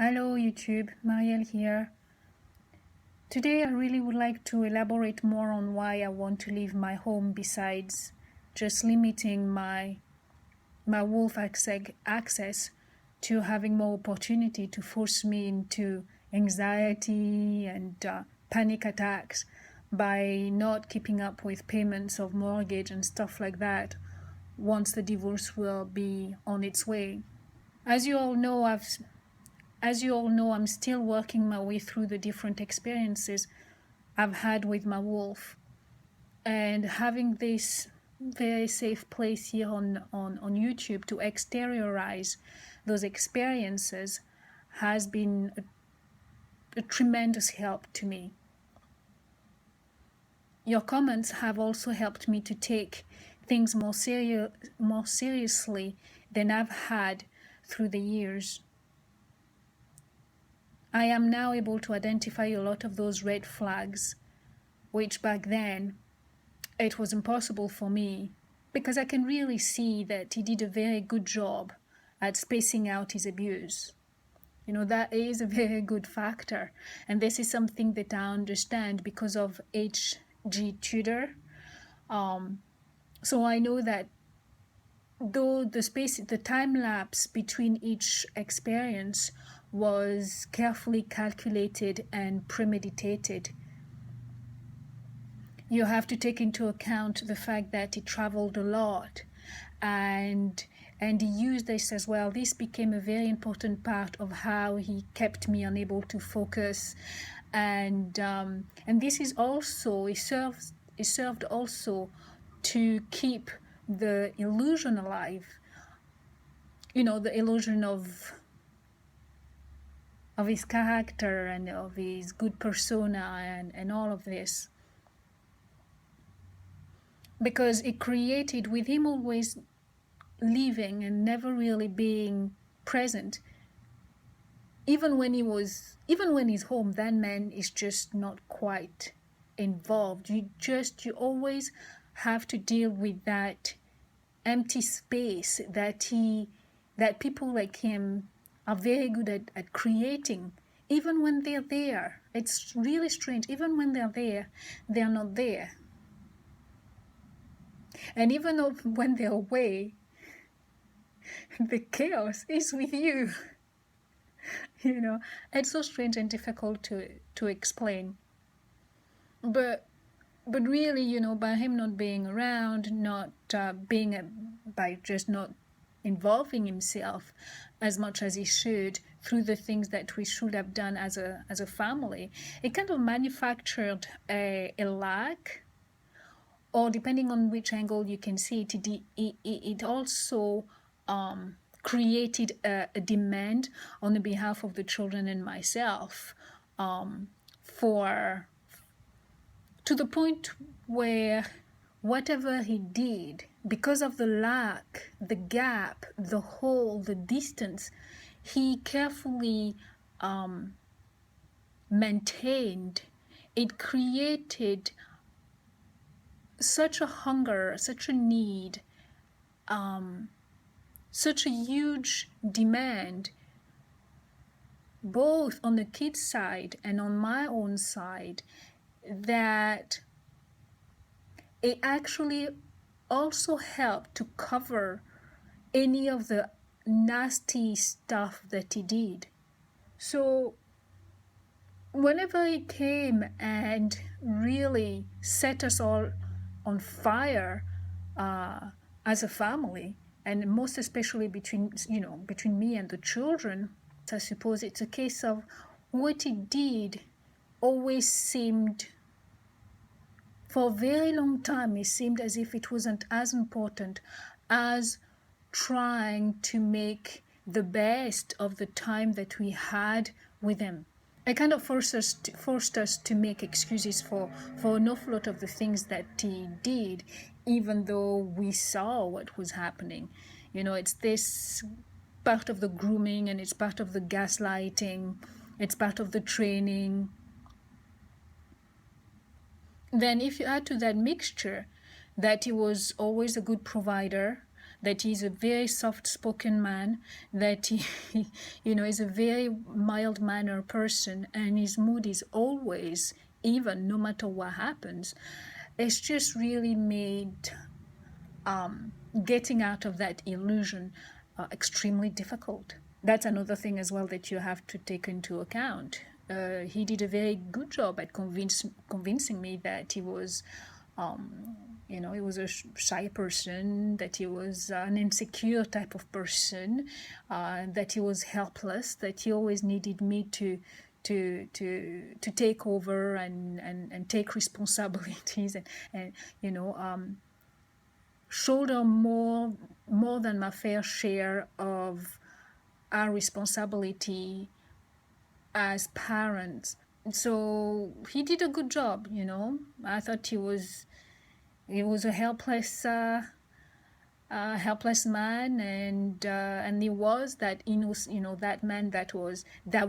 Hello YouTube, Marielle here. Today I really would like to elaborate more on why I want to leave my home besides just limiting my wolf access to having more opportunity to force me into anxiety and panic attacks by not keeping up with payments of mortgage and stuff like that once the divorce will be on its way. As you all know, I'm still working my way through the different experiences I've had with my wolf, and having this very safe place here on YouTube to exteriorize those experiences has been a tremendous help to me. Your comments have also helped me to take things more seriously than I've had through the years. I am now able to identify a lot of those red flags, which back then it was impossible for me, because I can really see that he did a very good job at spacing out his abuse. You know, that is a very good factor. And this is something that I understand because of HG Tutor. So I know that though the time lapse between each experience was carefully calculated and premeditated, you have to take into account the fact that he traveled a lot and he used this as well. This became a very important part of how he kept me unable to focus, and this is also, it served also to keep the illusion alive, you know, the illusion of his character and of his good persona and all of this, because it created, with him always leaving and never really being present, even when he's home, that man is just not quite involved. You always have to deal with that empty space that people like him are very good at creating, even when they're there. It's really strange. Even when they're there, they're not there. And even when they're away, the chaos is with you. You know, it's so strange and difficult to explain. But really, you know, by him not being around, by just not involving himself as much as he should through the things that we should have done as a family, it kind of manufactured a lack, or depending on which angle you can see it, it also created a demand on the behalf of the children and myself, to the point where whatever he did, because of the lack, the gap, the hole, the distance, he carefully maintained. It created such a hunger, such a need, such a huge demand, both on the kid's side and on my own side, that it actually also helped to cover any of the nasty stuff that he did. So whenever he came and really set us all on fire as a family, and most especially between me and the children, I suppose it's a case of what he did always seemed, for a very long time, it seemed as if it wasn't as important as trying to make the best of the time that we had with him. It kind of forced us to make excuses for an awful lot of the things that he did, even though we saw what was happening. You know, it's this part of the grooming, and it's part of the gaslighting, it's part of the training. Then if you add to that mixture that he was always a good provider, that he's a very soft-spoken man, that he, you know, is a very mild-mannered person, and his mood is always even, no matter what happens. It's just really made getting out of that illusion extremely difficult. That's another thing as well that you have to take into account. He did a very good job at convincing me that he was, you know, he was a shy person, that he was an insecure type of person, that he was helpless, that he always needed me to take over and take responsibilities and you know, shoulder more than my fair share of our responsibility as parents. So he did a good job, you know. I thought he was a helpless man, and he was that innocent, you know, that man that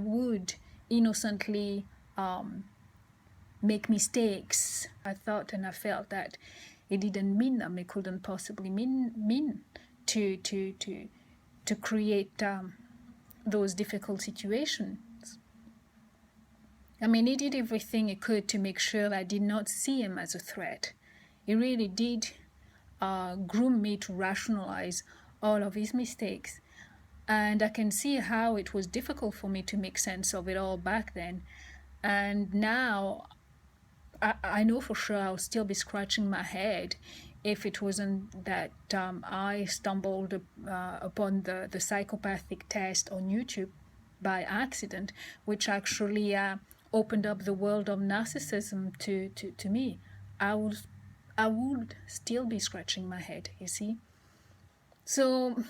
would innocently make mistakes. I thought and I felt that it didn't mean them. It couldn't possibly mean to create those difficult situations. I mean, he did everything he could to make sure I did not see him as a threat. He really did groom me to rationalize all of his mistakes. And I can see how it was difficult for me to make sense of it all back then. And now I know for sure I'll still be scratching my head if it wasn't that I stumbled upon the psychopathic test on YouTube by accident, which actually opened up the world of narcissism to me. I would still be scratching my head, you see. So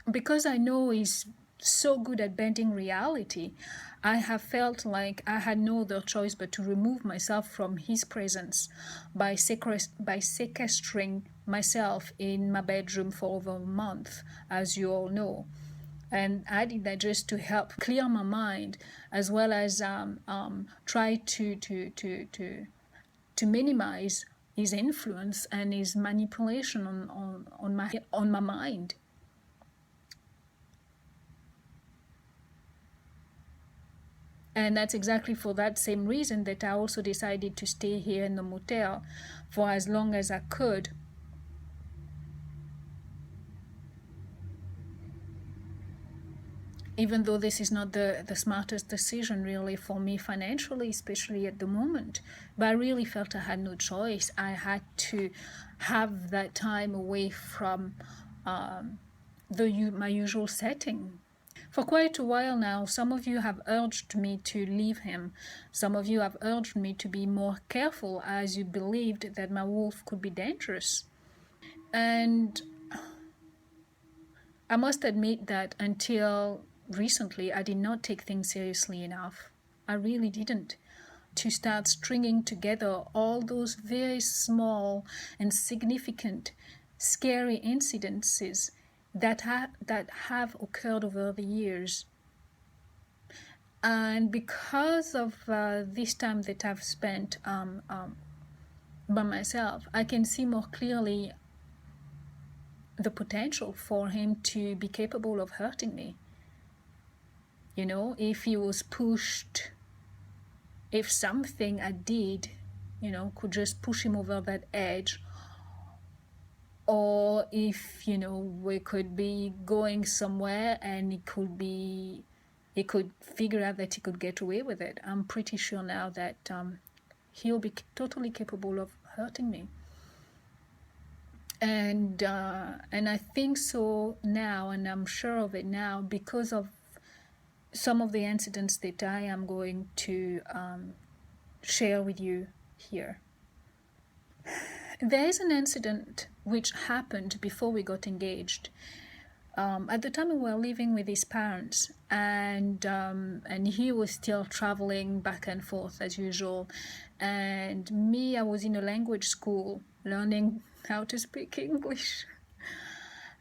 because I know he's so good at bending reality, I have felt like I had no other choice but to remove myself from his presence by sequestering myself in my bedroom for over a month, as you all know. And I did that just to help clear my mind, as well as try to minimize his influence and his manipulation on my mind. And that's exactly for that same reason that I also decided to stay here in the motel for as long as I could. Even though this is not the smartest decision really for me financially, especially at the moment. But I really felt I had no choice. I had to have that time away from my usual setting. For quite a while now, some of you have urged me to leave him. Some of you have urged me to be more careful, as you believed that my wolf could be dangerous. And I must admit that until recently, I did not take things seriously enough. I really didn't. To start stringing together all those very small and significant, scary incidences that have occurred over the years. And because of this time that I've spent by myself, I can see more clearly the potential for him to be capable of hurting me. You know, if he was pushed, if something I did, you know, could just push him over that edge, or if, you know, we could be going somewhere and he could figure out that he could get away with it. I'm pretty sure now that he'll be totally capable of hurting me. And I think so now, and I'm sure of it now, because of some of the incidents that I am going to share with you here. There is an incident which happened before we got engaged. At the time we were living with his parents, and he was still traveling back and forth as usual, and me, I was in a language school learning how to speak English.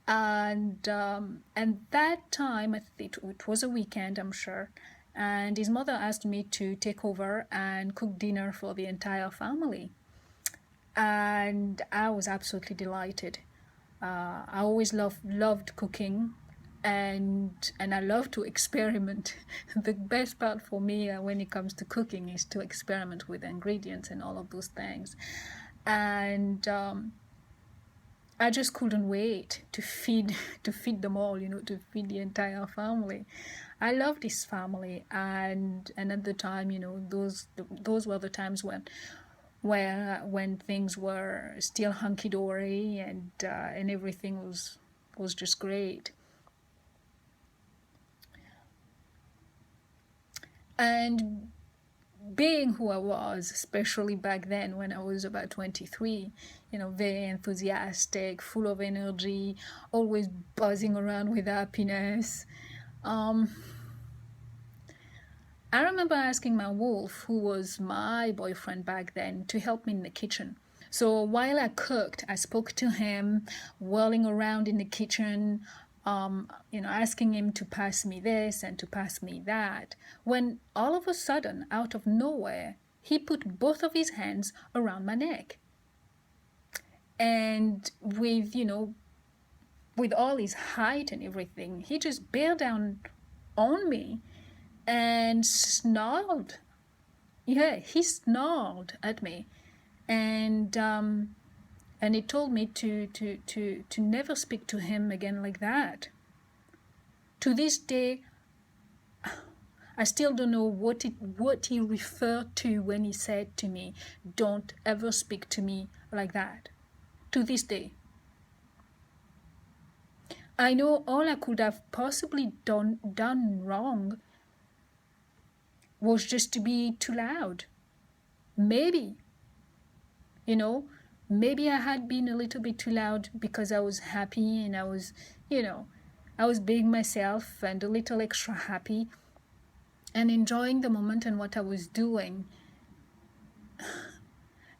And that time, it was a weekend, I'm sure, and his mother asked me to take over and cook dinner for the entire family. And I was absolutely delighted. I always loved cooking, and I love to experiment. The best part for me when it comes to cooking is to experiment with ingredients and all of those things. And I just couldn't wait to feed them all, to feed the entire family. I love this family, and at the time, those were the times when things were still hunky dory, and everything was just great. And being who I was, especially back then when I was about 23, very enthusiastic, full of energy, always buzzing around with happiness. I remember asking my wolf, who was my boyfriend back then, to help me in the kitchen. So while I cooked, I spoke to him, whirling around in the kitchen, asking him to pass me this and to pass me that, when all of a sudden, out of nowhere, he put both of his hands around my neck. And with all his height and everything, he just bared down on me and snarled. Yeah, he snarled at me. And he told me to never speak to him again like that. To this day, I still don't know what he referred to when he said to me, "Don't ever speak to me like that." To this day. I know all I could have possibly done wrong was just to be too loud. Maybe. Maybe I had been a little bit too loud because I was happy, and I was being myself and a little extra happy and enjoying the moment and what I was doing.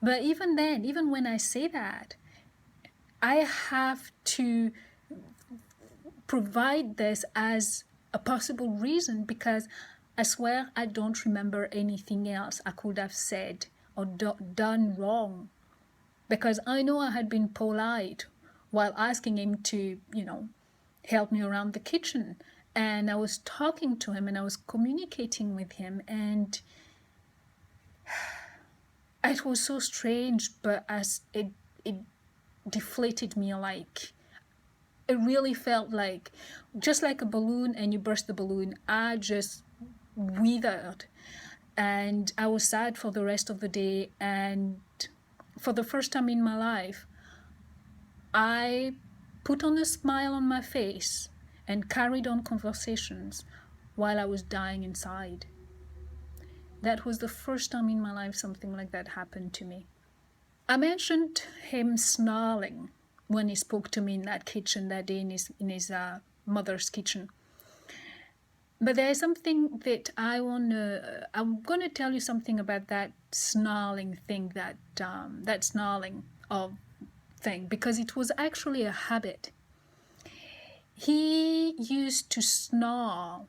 But even then, even when I say that, I have to provide this as a possible reason, because I swear I don't remember anything else I could have said or done wrong. Because I know I had been polite while asking him to, help me around the kitchen. And I was talking to him and I was communicating with him, and it was so strange, but as it deflated me, like, it really felt like, just like a balloon and you burst the balloon, I just withered. And I was sad for the rest of the day, and for the first time in my life, I put on a smile on my face and carried on conversations while I was dying inside. That was the first time in my life something like that happened to me. I mentioned him snarling when he spoke to me in that kitchen that day, in his mother's kitchen. But there's something that I'm gonna tell you something about that snarling thing, that snarling of thing, because it was actually a habit. He used to snarl,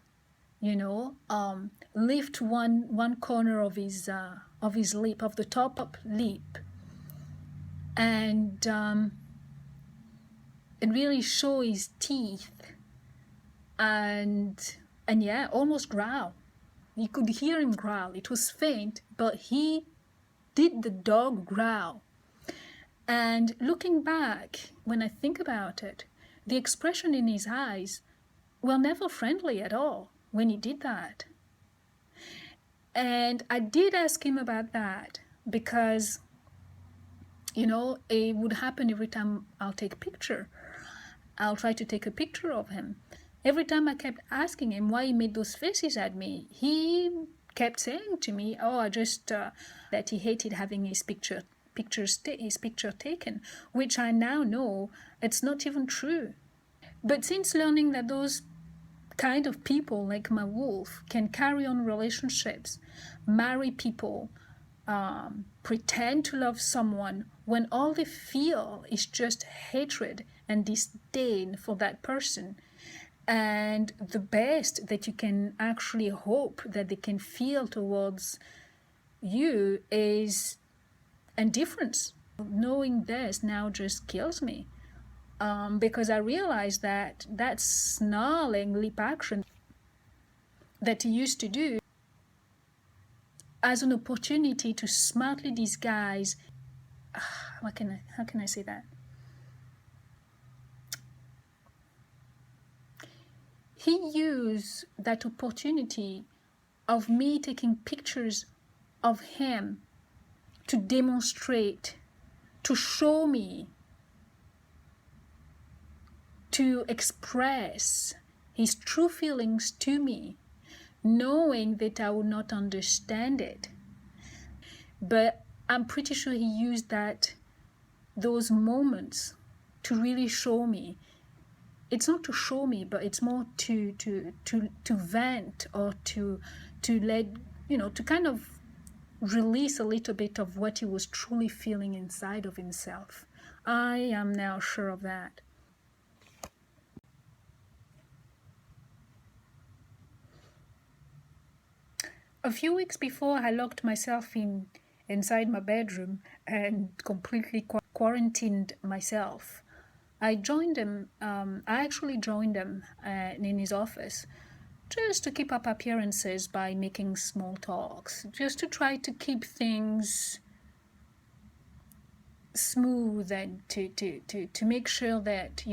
lift one corner of his lip, of the top lip, and really show his teeth, and yeah, almost growl. You could hear him growl. It was faint, but he did the dog growl. And looking back, when I think about it, the expression in his eyes were never friendly at all when he did that. And I did ask him about that, because, it would happen every time I'll take a picture. I'll try to take a picture of him. Every time I kept asking him why he made those faces at me, he kept saying to me, I just, that he hated having his picture taken, which I now know it's not even true. But since learning that those kind of people, like my wolf, can carry on relationships, marry people, pretend to love someone when all they feel is just hatred and disdain for that person, and the best that you can actually hope that they can feel towards you is indifference. Knowing this now just kills me. because I realized that that snarling lip action that he used to do as an opportunity to smartly disguise, how can I say that? He used that opportunity of me taking pictures of him to demonstrate, to show me, to express his true feelings to me, knowing that I would not understand it. But I'm pretty sure he used those moments to really show me. It's not to show me, but it's more to vent, or to let, to kind of release a little bit of what he was truly feeling inside of himself. I am now sure of that. A few weeks before, I locked myself inside my bedroom and completely quarantined myself. I joined him, I actually joined him in his office, just to keep up appearances by making small talks, just to try to keep things smooth, and to make sure that,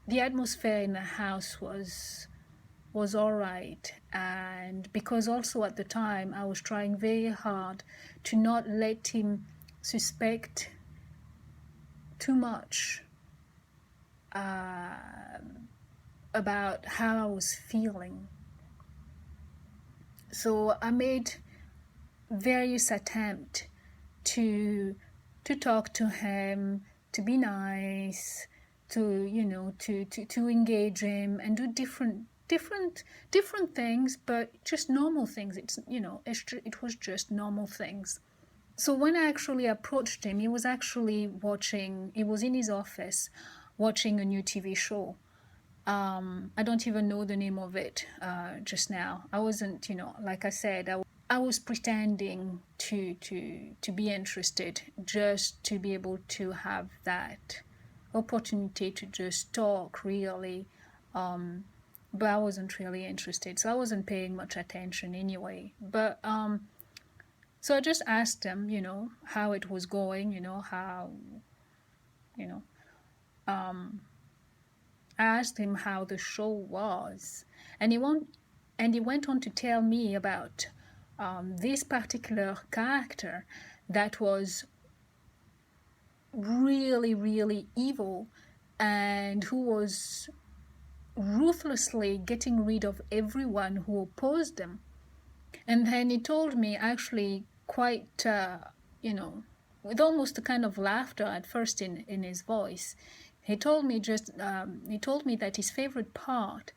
the atmosphere in the house was all right. And because also at the time I was trying very hard to not let him suspect too much about how I was feeling. So I made various attempts to talk to him, to be nice, to to engage him and do different things, but just normal things. It was just normal things. So when I actually approached him, he was in his office watching a new TV show. I don't even know the name of it just now. I wasn't, like I said, I was pretending to be interested, just to be able to have that opportunity to just talk, really. But I wasn't really interested, so I wasn't paying much attention anyway. But so I just asked him, how it was going, how, I asked him how the show was, and he went on to tell me about this particular character that was really, really evil, and who was ruthlessly getting rid of everyone who opposed him. And then he told me, actually quite, with almost a kind of laughter at first in his voice, he told me that his favorite part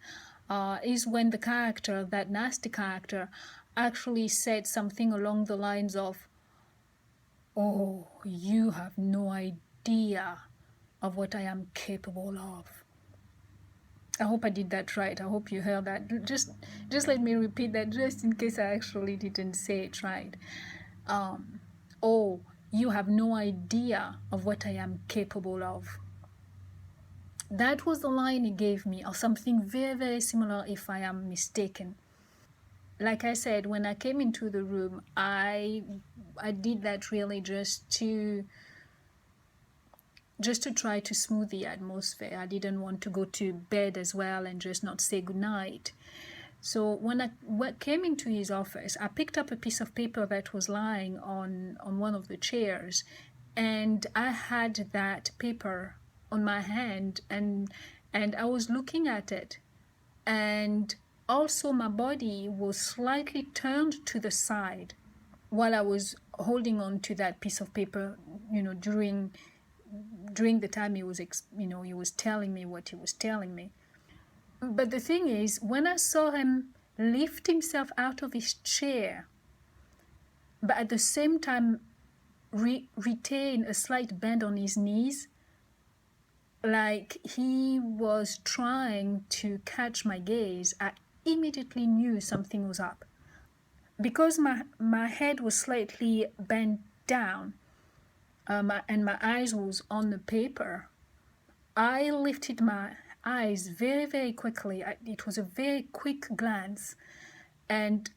is when the character, that nasty character, actually said something along the lines of, "Oh, you have no idea of what I am capable of." I hope I did that right. I hope you heard that. Just let me repeat that, just in case I actually didn't say it right. Oh, you have no idea of what I am capable of. That was the line he gave me, or something very, very similar, if I am mistaken. Like I said, when I came into the room, I did that really just to try to smooth the atmosphere. I didn't want to go to bed as well and just not say goodnight. So when I came into his office, I picked up a piece of paper that was lying on one of the chairs, and I had that paper on my hand, and I was looking at it, and also my body was slightly turned to the side while I was holding on to that piece of paper, during the time he was telling me what he was telling me. But the thing is, when I saw him lift himself out of his chair, but at the same time retain a slight bend on his knees, like he was trying to catch my gaze, I immediately knew something was up. Because my head was slightly bent down, and my eyes was on the paper, I lifted my eyes very, very quickly. It was a very quick glance, and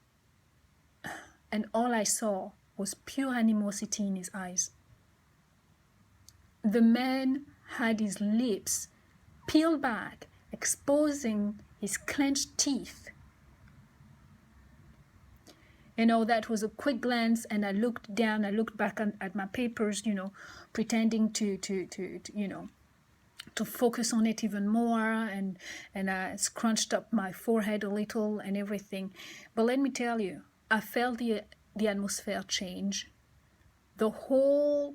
all I saw was pure animosity in his eyes. The man had his lips peeled back, exposing his clenched teeth. You know, that was a quick glance, and I looked down, I looked back at my papers, you know, pretending to you know, to focus on it even more, and I scrunched up my forehead a little and everything. But let me tell you, I felt the atmosphere change. The whole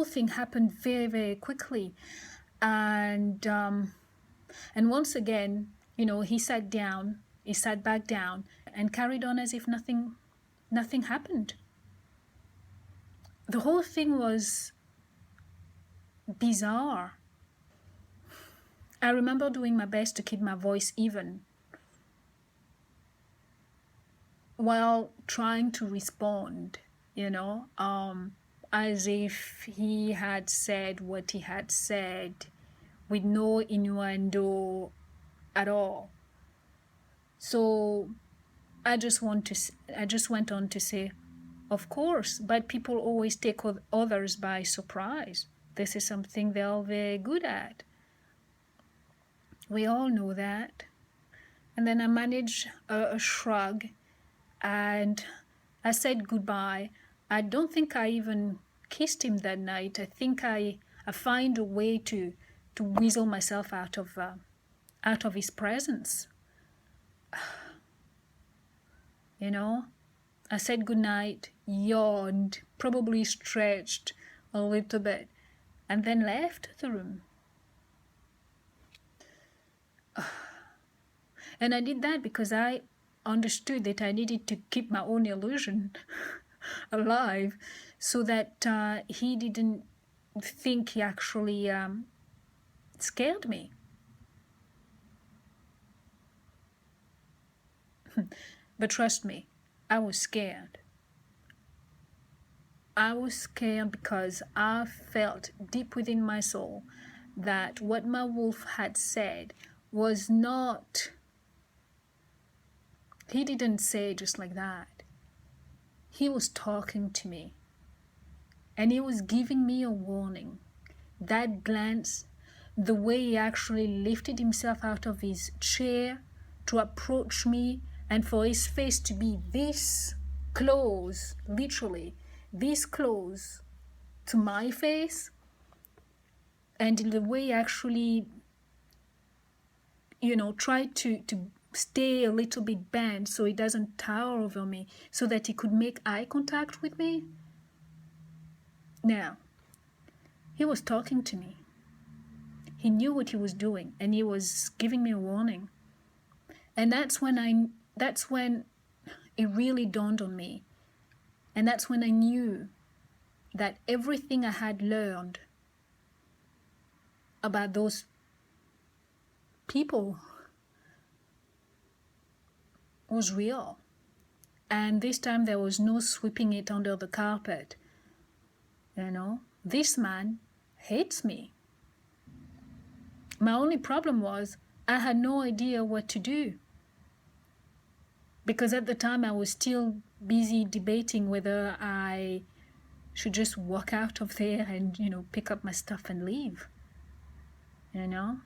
thing happened very, very quickly, and once again, you know, he sat back down and carried on as if nothing happened. The whole thing was bizarre. I remember doing my best to keep my voice even while trying to respond, you know, as if he had said what he had said with no innuendo at all. So I just went on to say, of course, but people always take others by surprise. This is something they're all very good at. We all know that. And then I managed a shrug, and I said goodbye. I don't think I even kissed him that night. I think I find a way to weasel myself out of his presence. You know, I said goodnight, yawned, probably stretched a little bit, and then left the room. And I did that because I understood that I needed to keep my own illusion alive, so that he didn't think he actually scared me. But trust me, I was scared. I was scared because I felt deep within my soul that what my wolf had said was not... He didn't say it just like that. He was talking to me, and he was giving me a warning. That glance, the way he actually lifted himself out of his chair to approach me, and for his face to be this close, literally, this close to my face, and the way he actually, you know, tried to stay a little bit bent so he doesn't tower over me, so that he could make eye contact with me. Now, he was talking to me. He knew what he was doing, and he was giving me a warning. And that's when it really dawned on me. And that's when I knew that everything I had learned about those people was real. And this time there was no sweeping it under the carpet. You know, this man hates me. My only problem was I had no idea what to do. Because at the time I was still busy debating whether I should just walk out of there and, you know, pick up my stuff and leave. You know?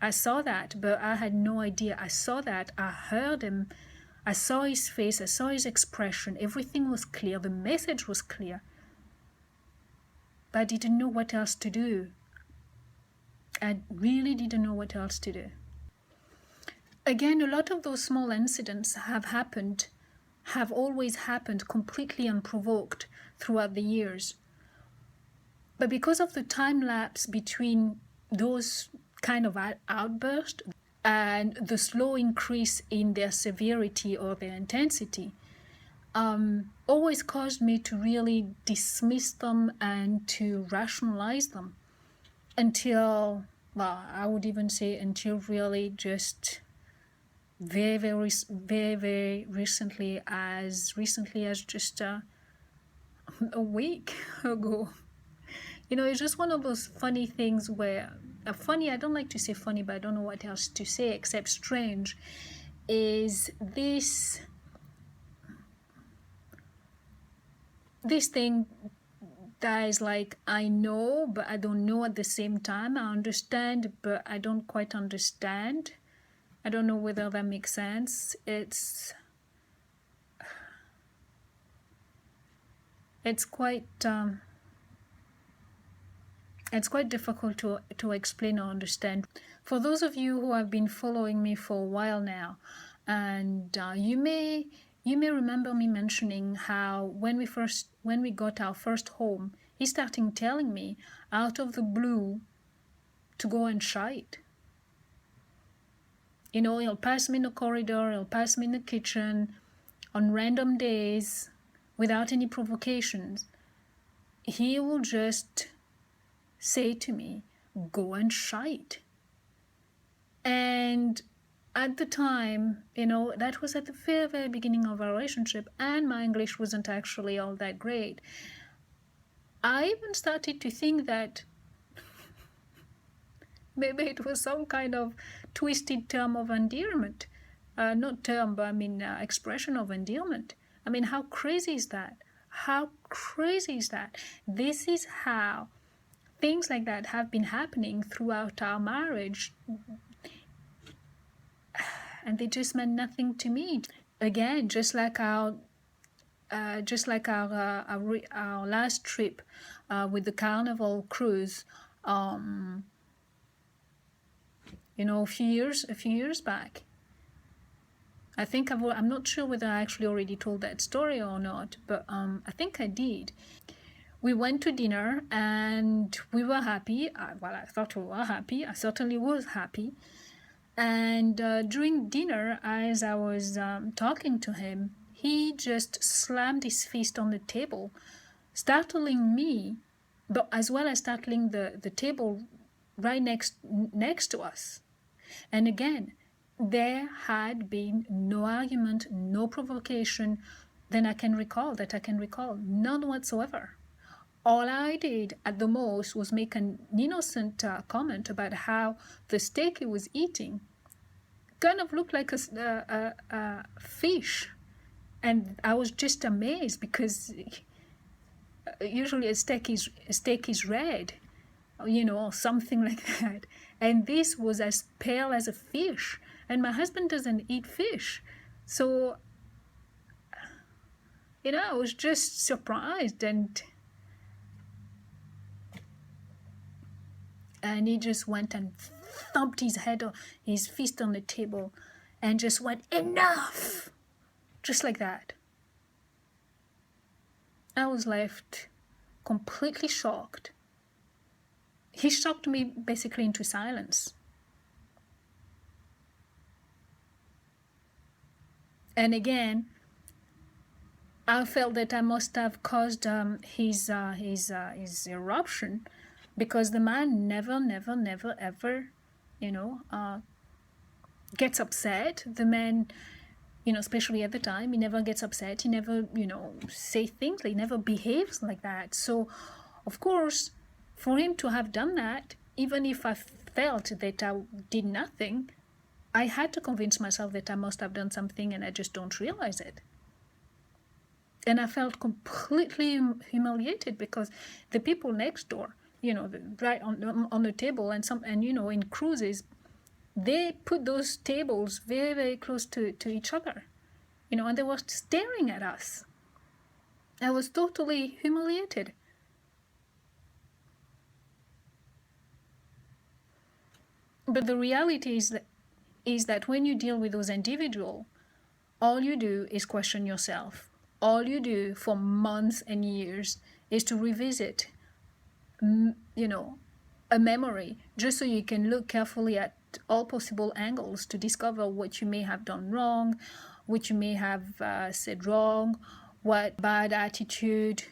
I saw that, but I had no idea. I saw that, I heard him, I saw his face, I saw his expression, everything was clear, the message was clear. But I didn't know what else to do. I really didn't know what else to do. Again, a lot of those small incidents have always happened completely unprovoked throughout the years. But because of the time lapse between those kind of outbursts and the slow increase in their severity or their intensity, always caused me to really dismiss them and to rationalize them until, well, I would even say until really just very recently, as just a week ago. You know, it's just one of those funny things where, funny, I don't like to say funny, but I don't know what else to say except strange, is this thing that is like, I know, but I don't know at the same time. I understand, but I don't quite understand. I don't know whether that makes sense. It's quite difficult to explain or understand. For those of you who have been following me for a while now, and you may remember me mentioning how when we got our first home, he started telling me out of the blue to go and shite. You know, he'll pass me in the corridor, he'll pass me in the kitchen on random days without any provocations. He will just say to me, go and shite. And at the time, you know, that was at the very, very beginning of our relationship, and my English wasn't actually all that great. I even started to think that maybe it was some kind of twisted term of endearment. Not term, but I mean expression of endearment. I mean, how crazy is that? How crazy is that? This is how things like that have been happening throughout our marriage, and they just meant nothing to me. Again, just like our last trip with the Carnival cruise, you know, a few years back. I think I'm not sure whether I actually already told that story or not, but I think I did. We went to dinner and we were happy. Well, I thought we were happy. I certainly was happy. And during dinner, as I was talking to him, he just slammed his fist on the table, startling me, but as well as startling the table right next to us. And again, there had been no argument, no provocation that I can recall, none whatsoever. All I did at the most was make an innocent comment about how the steak he was eating kind of looked like a fish. And I was just amazed because usually a steak is red, you know, or something like that. And this was as pale as a fish. And my husband doesn't eat fish. So, you know, I was just surprised, and he just went and thumped his fist on the table and just went, enough! Just like that. I was left completely shocked. He shocked me basically into silence. And again, I felt that I must have caused his eruption, because the man never, ever, you know, gets upset. The man, you know, especially at the time, he never gets upset. He never, you know, say things. He never behaves like that. So, of course, for him to have done that, even if I felt that I did nothing, I had to convince myself that I must have done something and I just don't realize it. And I felt completely humiliated, because the people next door, you know, right on the table, and you know, in cruises, they put those tables very, very close to each other, you know, and they were staring at us. I was totally humiliated. But the reality is that when you deal with those individuals, all you do is question yourself. All you do for months and years is to revisit, you know, a memory, just so you can look carefully at all possible angles to discover what you may have done wrong, what you may have said wrong, what bad attitude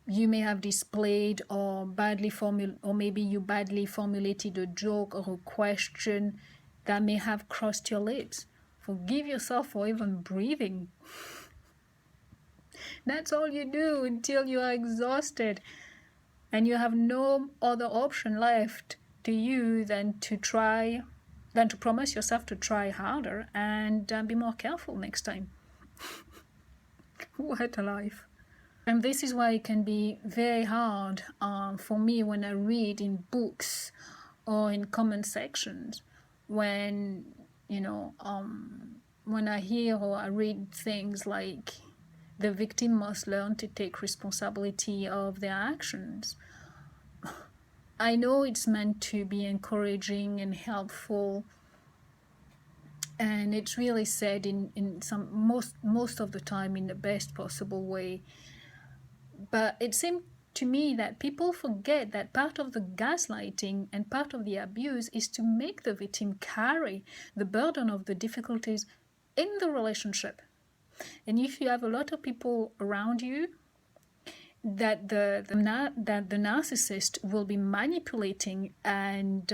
you may have displayed, or maybe you badly formulated a joke or a question that may have crossed your lips. Forgive yourself for even breathing. That's all you do until you are exhausted and you have no other option left to you than to promise yourself to try harder and be more careful next time. What a life. And this is why it can be very hard for me when I read in books or in comment sections, when, when I hear or I read things like the victim must learn to take responsibility of their actions. I know it's meant to be encouraging and helpful, and it's really said in some most of the time in the best possible way. But it seemed to me that people forget that part of the gaslighting and part of the abuse is to make the victim carry the burden of the difficulties in the relationship. And if you have a lot of people around you that the narcissist will be manipulating and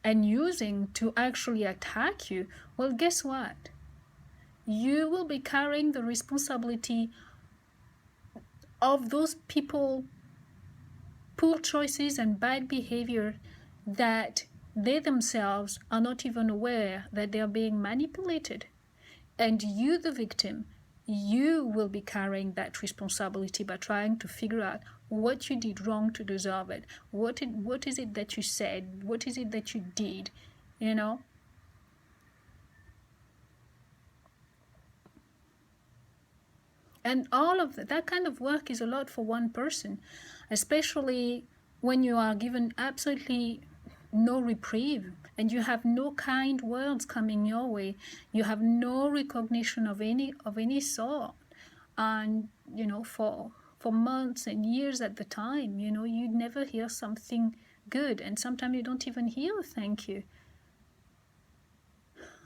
using to actually attack you, well, guess what? You will be carrying the responsibility of those people, poor choices and bad behavior that they themselves are not even aware that they are being manipulated. And you, the victim, you will be carrying that responsibility by trying to figure out what you did wrong to deserve it. What is it that you said? What is it that you did? And all of that kind of work is a lot for one person, especially when you are given absolutely no reprieve and you have no kind words coming your way. You have no recognition of any sort, and for months and years at the time, you never hear something good, and sometimes you don't even hear a thank you.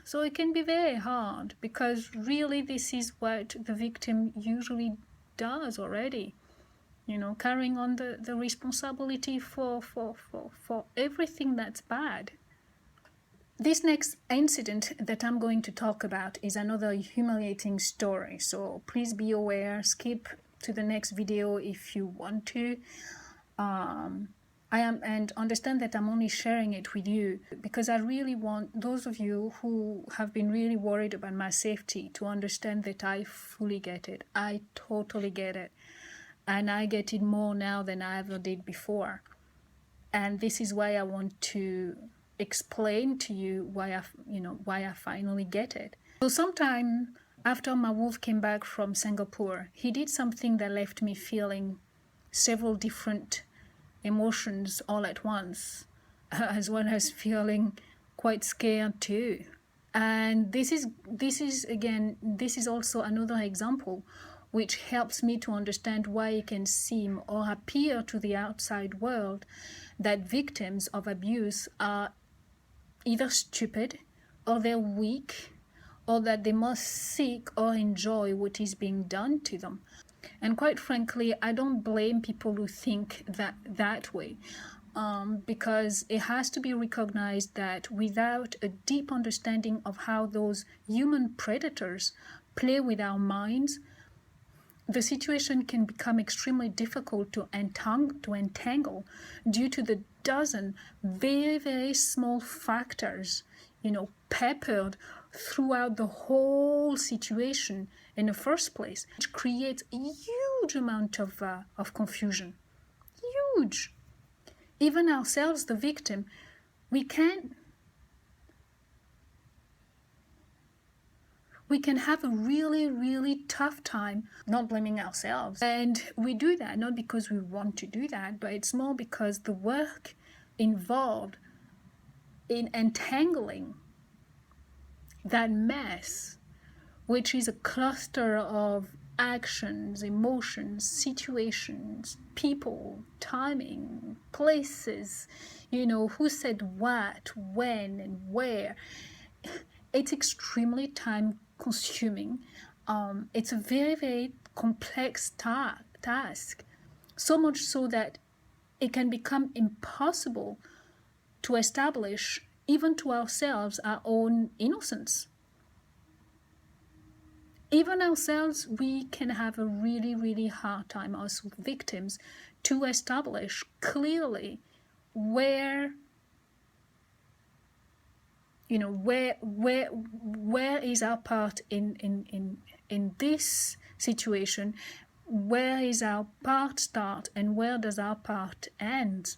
So it can be very hard, because really this is what the victim usually does already, carrying on the responsibility for everything that's bad. This next incident that I'm going to talk about is another humiliating story, so please be aware, skip to the next video if you want to. And understand that I'm only sharing it with you because I really want those of you who have been really worried about my safety to understand that I fully get it. I totally get it. And I get it more now than I ever did before. And this is why I want to explain to you why I finally get it. So sometime after my wolf came back from Singapore, he did something that left me feeling several different emotions all at once, as well as feeling quite scared too. And this is also another example which helps me to understand why it can seem or appear to the outside world that victims of abuse are either stupid, or they're weak, or that they must seek or enjoy what is being done to them. And quite frankly, I don't blame people who think that way, because it has to be recognized that without a deep understanding of how those human predators play with our minds, the situation can become extremely difficult to entangle due to the dozen very, very small factors, peppered throughout the whole situation in the first place, which creates a huge amount of confusion. Huge. Even ourselves, the victim, we can have a really, really tough time not blaming ourselves. And we do that not because we want to do that, but it's more because the work involved in entangling that mess, which is a cluster of actions, emotions, situations, people, timing, places, who said what, when, and where. It's extremely time consuming. It's a very, very complex task, so much so that it can become impossible to establish even to ourselves, our own innocence. Even ourselves, we can have a really, really hard time as victims to establish clearly where, you know, where is our part in this situation, where is our part start and where does our part end.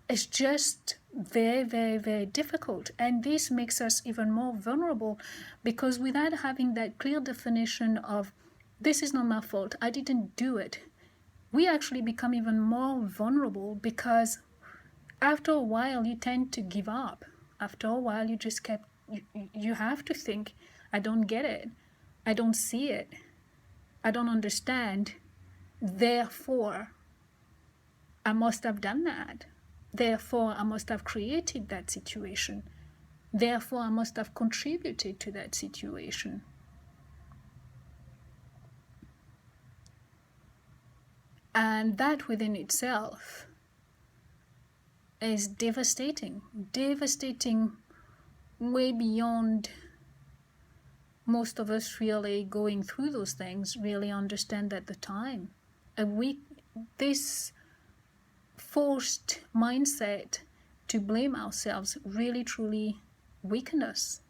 It's just very, very, very difficult, and this makes us even more vulnerable, because without having that clear definition of this is not my fault, I didn't do it, we actually become even more vulnerable, because after a while you tend to give up. After a while you have to think, I don't get it, I don't see it, I don't understand, therefore I must have done that. Therefore, I must have created that situation. Therefore, I must have contributed to that situation. And that within itself is devastating. Devastating way beyond most of us really going through those things really understand at the time. This forced mindset to blame ourselves really truly weaken us.